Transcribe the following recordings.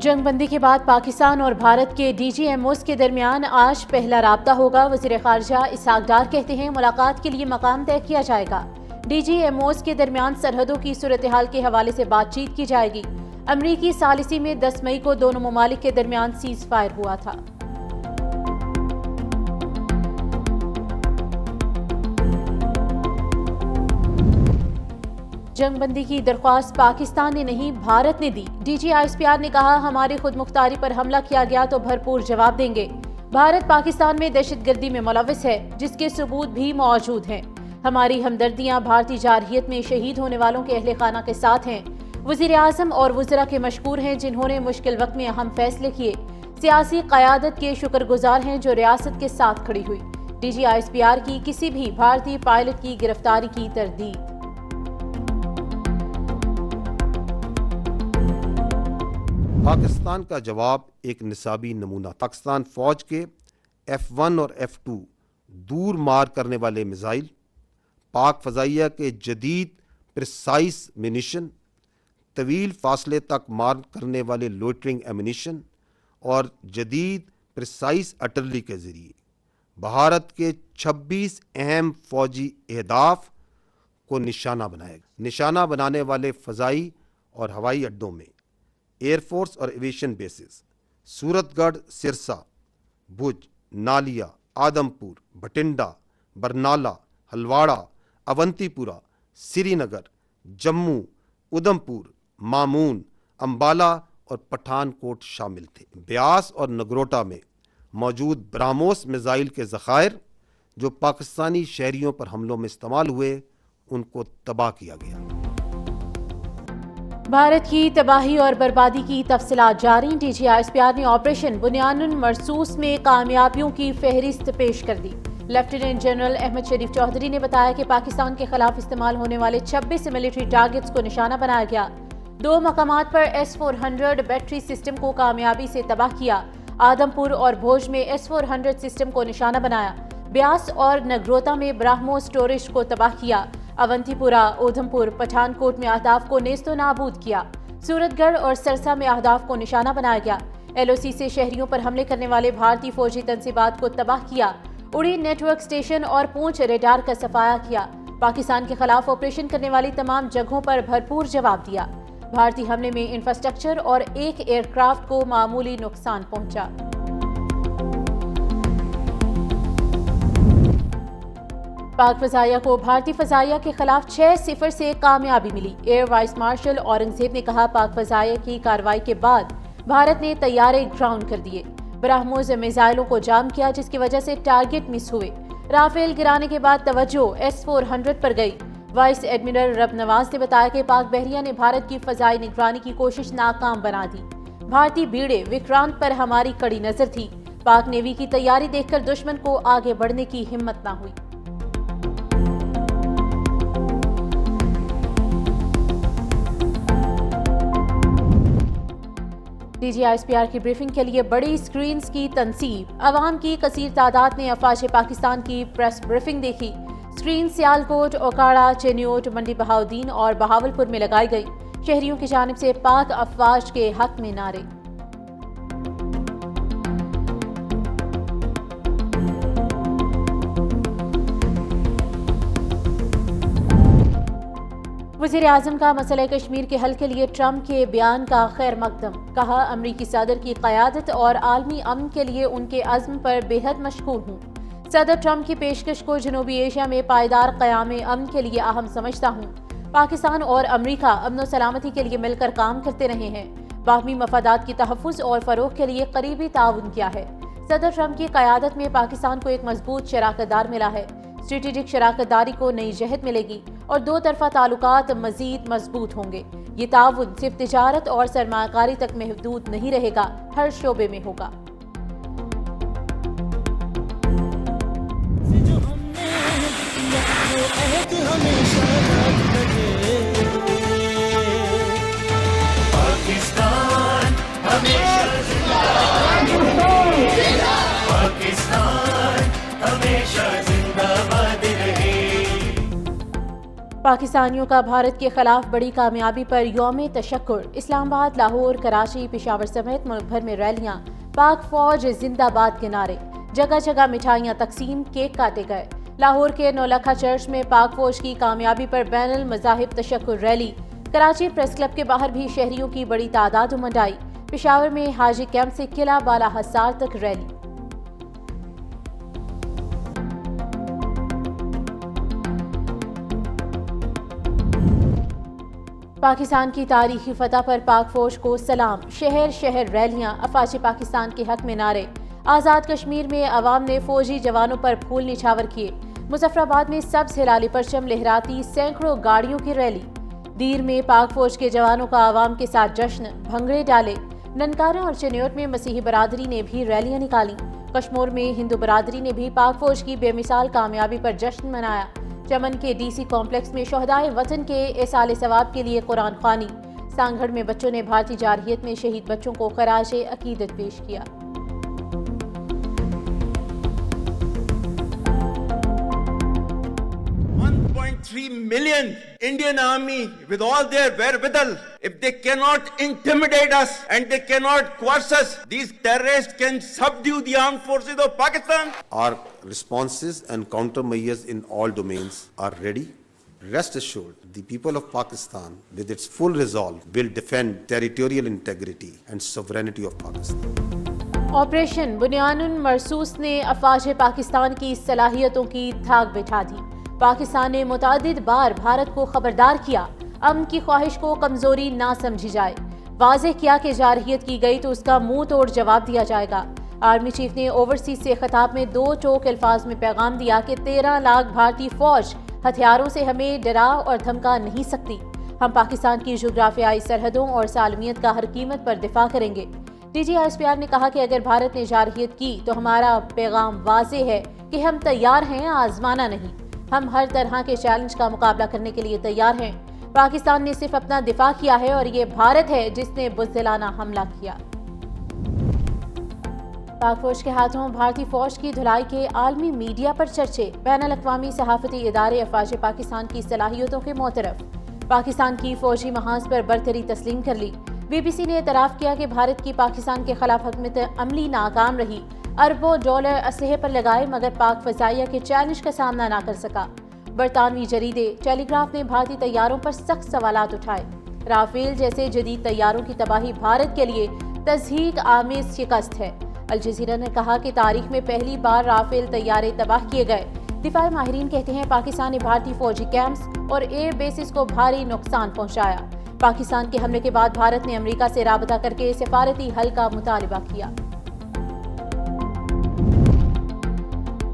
جنگ بندی کے بعد پاکستان اور بھارت کے ڈی جی ایم اوز کے درمیان آج پہلا رابطہ ہوگا۔ وزیر خارجہ اسحاق ڈار کہتے ہیں ملاقات کے لیے مقام طے کیا جائے گا۔ ڈی جی ایم اوز کے درمیان سرحدوں کی صورتحال کے حوالے سے بات چیت کی جائے گی۔ امریکی ثالثی میں 10 مئی کو دونوں ممالک کے درمیان سیز فائر ہوا تھا۔ جنگ بندی کی درخواست پاکستان نے نہیں بھارت نے دی۔ D G S P R نے کہا ہماری خود مختاری پر حملہ کیا گیا تو بھرپور جواب دیں گے۔ بھارت پاکستان میں دہشت گردی میں ملوث ہے جس کے ثبوت بھی موجود ہیں۔ ہماری ہمدردیاں بھارتی جارحیت میں شہید ہونے والوں کے اہل خانہ کے ساتھ ہیں۔ وزیر اعظم اور وزراء کے مشکور ہیں جنہوں نے مشکل وقت میں اہم فیصلے کیے۔ سیاسی قیادت کے شکر گزار ہیں جو ریاست کے ساتھ کھڑی ہوئی۔ D G S P R کی کسی بھی بھارتی پائلٹ کی گرفتاری کی تردید۔ پاکستان کا جواب ایک نصابی نمونہ۔ پاکستان فوج کے F-1 اور F-2 دور مار کرنے والے میزائل، پاک فضائیہ کے جدید پریسائز منیشن، طویل فاصلے تک مار کرنے والے لوئٹرنگ ایمونیشن اور جدید پریسائز آرٹلری کے ذریعے بھارت کے 26 اہم فوجی اہداف کو نشانہ بنائے گا۔ نشانہ بنانے والے فضائی اور ہوائی اڈوں میں ایئر فورس اور ایویشن بیسز سورت گڑھ، سرسا، بھوج، نالیا، آدم پور، بھٹنڈا، برنالہ، ہلواڑہ، اونتی پورہ، سری نگر، جموں، ادھم پور، مامون، امبالہ اور پٹھان کوٹ شامل تھے۔ بیاس اور نگروٹا میں موجود براموس میزائل کے ذخائر جو پاکستانی شہریوں پر حملوں میں استعمال ہوئے ان کو تباہ کیا گیا۔ بھارت کی تباہی اور بربادی کی تفصیلات جاری۔ D G S P R نے آپریشن بنیان مرصوص میں کامیابیوں کی فہرست پیش کر دی۔ لیفٹیننٹ جنرل احمد شریف چودھری نے بتایا کہ پاکستان کے خلاف استعمال ہونے والے 26 ملٹری ٹارگٹس کو نشانہ بنایا گیا۔ 2 مقامات پر S-400 بیٹری سسٹم کو کامیابی سے تباہ کیا۔ آدم پور اور بھوج میں S-400 سسٹم کو نشانہ بنایا۔ بیاس اور نگروتا میں براہموس سٹوریج کو تباہ کیا۔ اونتی پورہ، ادھم پور، پٹھان کوٹ میں اہداف کو نیست و نابود کیا۔ سورت گڑھ اور سرسا میں اہداف کو نشانہ بنایا گیا۔ LOC سے شہریوں پر حملے کرنے والے بھارتی فوجی تنصیبات کو تباہ کیا۔ اڑی نیٹ ورک اسٹیشن اور پونچھ ریڈار کا صفایا کیا۔ پاکستان کے خلاف آپریشن کرنے والی تمام جگہوں پر بھرپور جواب دیا۔ بھارتی حملے میں انفراسٹرکچر اور ایک ایئر کرافٹ کو معمولی نقصان پہنچا۔ پاک فضائیہ کو بھارتی فضائیہ کے خلاف 6-0 سے کامیابی ملی۔ ایئر وائس مارشل اورنگزیب نے کہا پاک فضائیہ کی کارروائی کے بعد بھارت نے طیارے گراؤنڈ کر دیے، براہموس میزائلوں کو جام کیا جس کی وجہ سے ٹارگٹ مس ہوئے۔ رافیل گرانے کے بعد توجہ S-400 پر گئی۔ وائس ایڈمرل رب نواز نے بتایا کہ پاک بحریہ نے بھارت کی فضائی نگرانی کی کوشش ناکام بنا دی۔ بھارتی بیڑے وکرانت پر ہماری کڑی نظر تھی۔ پاک نیوی کی تیاری دیکھ کر دشمن کو آگے بڑھنے کی ہمت نہ ہوئی۔ D G S P R کی بریفنگ کے لیے بڑی سکرینز کی تنصیب۔ عوام کی کثیر تعداد نے افواج پاکستان کی پریس بریفنگ دیکھی۔ سکرین سیالکوٹ، اوکاڑا، چینیوٹ، منڈی بہاؤدین اور بہاولپور میں لگائی گئی۔ شہریوں کی جانب سے پاک افواج کے حق میں نعرے۔ وزیر اعظم کا مسئلہ کشمیر کے حل کے لیے ٹرمپ کے بیان کا خیر مقدم۔ کہا امریکی صدر کی قیادت اور عالمی امن کے لیے ان کے عزم پر بے حد مشکور ہوں۔ صدر ٹرمپ کی پیشکش کو جنوبی ایشیا میں پائیدار قیام امن کے لیے اہم سمجھتا ہوں۔ پاکستان اور امریکہ امن و سلامتی کے لیے مل کر کام کرتے رہے ہیں۔ باہمی مفادات کی تحفظ اور فروغ کے لیے قریبی تعاون کیا ہے۔ صدر ٹرمپ کی قیادت میں پاکستان کو ایک مضبوط شراکت دار ملا ہے۔ اسٹریٹجک شراکت داری کو نئی جہت ملے گی اور 2 طرفہ تعلقات مزید مضبوط ہوں گے۔ یہ تعاون صرف تجارت اور سرمایہ کاری تک محدود نہیں رہے گا، ہر شعبے میں ہوگا۔ پاکستانیوں کا بھارت کے خلاف بڑی کامیابی پر یوم تشکر۔ اسلام آباد، لاہور، کراچی، پشاور سمیت ملک بھر میں ریلیاں، پاک فوج زندہ باد کے نعرے، جگہ جگہ مٹھائیاں تقسیم، کیک کاٹے گئے۔ لاہور کے نولکھا چرچ میں پاک فوج کی کامیابی پر بین المذاہب تشکر ریلی۔ کراچی پریس کلب کے باہر بھی شہریوں کی بڑی تعداد امڈ آئی۔ پشاور میں حاجی کیمپ سے قلعہ بالا حصار تک ریلی۔ پاکستان کی تاریخی فتح پر پاک فوج کو سلام، شہر شہر ریلیاں، افواج پاکستان کے حق میں نعرے۔ آزاد کشمیر میں عوام نے فوجی جوانوں پر پھول نچھاور کیے۔ مظفر آباد میں سبز ہلالی پرچم لہراتی سینکڑوں گاڑیوں کی ریلی۔ دیر میں پاک فوج کے جوانوں کا عوام کے ساتھ جشن، بھنگڑے ڈالے۔ ننکانہ اور چنیوٹ میں مسیحی برادری نے بھی ریلیاں نکالیں۔ کشمور میں ہندو برادری نے بھی پاک فوج کی بے مثال کامیابی پر جشن منایا۔ چمن کے ڈی سی کمپلیکس میں شہدائے وطن کے ایصال ثواب کے لیے قرآن خوانی۔ سانگھڑ میں بچوں نے بھارتی جارحیت میں شہید بچوں کو خراج عقیدت پیش کیا۔ 1.3 million Indian army with all their wherewithal, if they cannot intimidate us and they cannot coerce us, these terrorists can subdue the armed forces of Pakistan. Our responses and countermeasures in all domains are ready. Rest assured, the people of Pakistan, with its full resolve, will defend territorial integrity and sovereignty of Pakistan. Operation Bunyan مرصوص نے افواج پاکستان کی صلاحیتوں کی دھاک بٹھا دی۔ پاکستان نے متعدد بار بھارت کو خبردار کیا، امن کی خواہش کو کمزوری نہ سمجھی جائے۔ واضح کیا کہ جارحیت کی گئی تو اس کا منہ توڑ جواب دیا جائے گا۔ آرمی چیف نے اوورسیز سے خطاب میں 2 ٹوک الفاظ میں پیغام دیا کہ 13 لاکھ بھارتی فوج ہتھیاروں سے ہمیں ڈرا اور دھمکا نہیں سکتی۔ ہم پاکستان کی جغرافیائی سرحدوں اور سالمیت کا ہر قیمت پر دفاع کریں گے۔ D G I S P R نے کہا کہ اگر بھارت نے جارحیت کی تو ہمارا پیغام واضح ہے کہ ہم تیار ہیں، آزمانا نہیں۔ ہم ہر طرح کے چیلنج کا مقابلہ کرنے کے لیے تیار ہیں۔ پاکستان نے صرف اپنا دفاع کیا ہے اور یہ بھارت ہے جس نے بزدلانہ حملہ کیا۔ پاک فوج کے ہاتھوں بھارتی فوج کی دھلائی کے عالمی میڈیا پر چرچے۔ بین الاقوامی صحافتی ادارے افواج پاکستان کی صلاحیتوں کے معترف۔ پاکستان کی فوجی محاذ پر برتری تسلیم کر لی۔ بی بی سی نے اعتراف کیا کہ بھارت کی پاکستان کے خلاف حکمت عملی ناکام رہی، اربوں ڈالر اسلحے پر لگائے مگر پاک فضائیہ کے چیلنج کا سامنا نہ کر سکا۔ برطانوی جریدے ٹیلی گراف نے بھارتی طیاروں پر سخت سوالات اٹھائے۔ رافیل جیسے جدید طیاروں کی تباہی بھارت کے لیے تضحیک آمیز شکست ہے۔ الجزیرہ نے کہا کہ تاریخ میں پہلی بار رافیل طیارے تباہ کیے گئے۔ دفاعی ماہرین کہتے ہیں پاکستان نے بھارتی فوجی کیمپس اور ایئر بیسز کو بھاری نقصان پہنچایا۔ پاکستان کے حملے کے بعد بھارت نے امریکہ سے رابطہ کر کے سفارتی حل کا مطالبہ کیا۔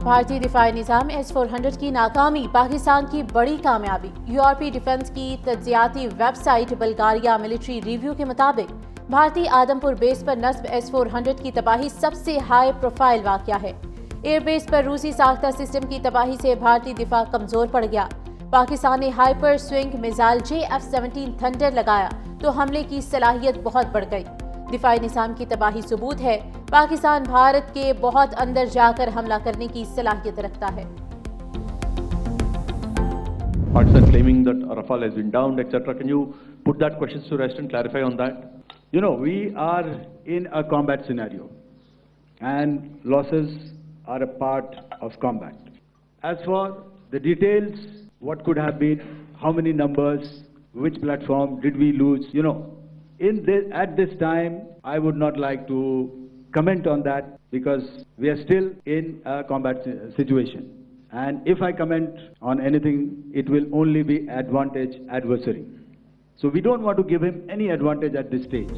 بھارتی دفاعی نظام S-400 کی ناکامی پاکستان کی بڑی کامیابی۔ یورپی ڈیفنس کی تجزیاتی web site Bulgaria military review کے مطابق بھارتی آدم پور بیس پر نصب S-400 کی تباہی سب سے ہائی پروفائل واقعہ ہے۔ ایئر بیس پر روسی ساختہ سسٹم کی تباہی سے بھارتی دفاع کمزور پڑ گیا۔ پاکستان نے hyper swing missile JF-17 thunder لگایا تو حملے کی صلاحیت بہت بڑھ گئی۔ دفاعی نظام کی تباہی ثبوت ہے پاکستان بھارت کے بہت اندر جا کر حملہ کرنے کی صلاحیت رکھتا ہے۔ Pakistan claiming that Rafale has been downed, etc. Can you put that question to rest and clarify on that? You know, we are in a combat scenario and losses are a part of combat. As for the details, what could have been, how many numbers, which platform did we lose, you know, at this time, I would not like to comment on that because we are still in a combat situation. And if I comment on anything, it will only be advantage adversary. So we don't want to give him any advantage at this stage.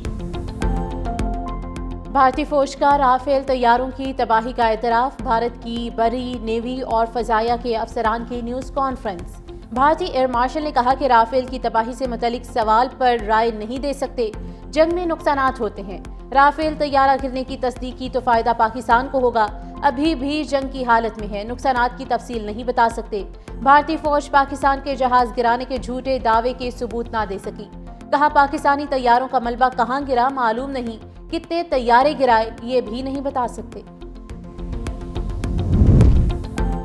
بھارتی فوج کا Rafale طیاروں کی تباہی کا اعتراف۔ بھارت کی بری، نیوی اور فضائیہ کے افسران کی نیوز کانفرنس۔ بھارتی ایئر مارشل نے کہا کہ رافیل کی تباہی سے متعلق سوال پر رائے نہیں دے سکتے، جنگ میں نقصانات ہوتے ہیں۔ رافیل طیارہ گرنے کی تصدیق کی تو فائدہ پاکستان کو ہوگا، ابھی بھی جنگ کی حالت میں ہے، نقصانات کی تفصیل نہیں بتا سکتے۔ بھارتی فوج پاکستان کے جہاز گرانے کے جھوٹے دعوے کے ثبوت نہ دے سکی۔ کہا پاکستانی طیاروں کا ملبہ کہاں گرا معلوم نہیں، کتنے طیارے گرائے یہ بھی نہیں بتا سکتے۔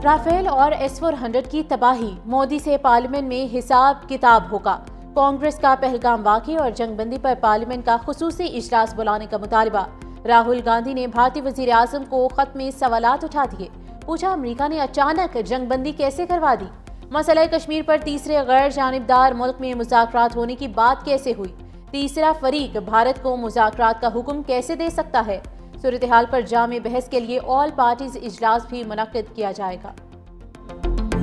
رافیل اور S-400 کی تباہی، مودی سے پارلیمنٹ میں حساب کتاب ہوگا۔ کانگریس کا پہلگام واقعے اور جنگ بندی پر پارلیمنٹ کا خصوصی اجلاس بلانے کا مطالبہ۔ راہل گاندھی نے بھارتی وزیر اعظم کو خط میں سوالات اٹھا دیے، پوچھا امریکہ نے اچانک جنگ بندی کیسے کروا دی؟ مسئلہ کشمیر پر تیسرے غیر جانبدار ملک میں مذاکرات ہونے کی بات کیسے ہوئی؟ تیسرا فریق بھارت کو مذاکرات کا حکم کیسے دے سکتا ہے؟ صورتحال پر جامع بحث کے لیے آل پارٹیز اجلاس بھی منعقد کیا جائے گا۔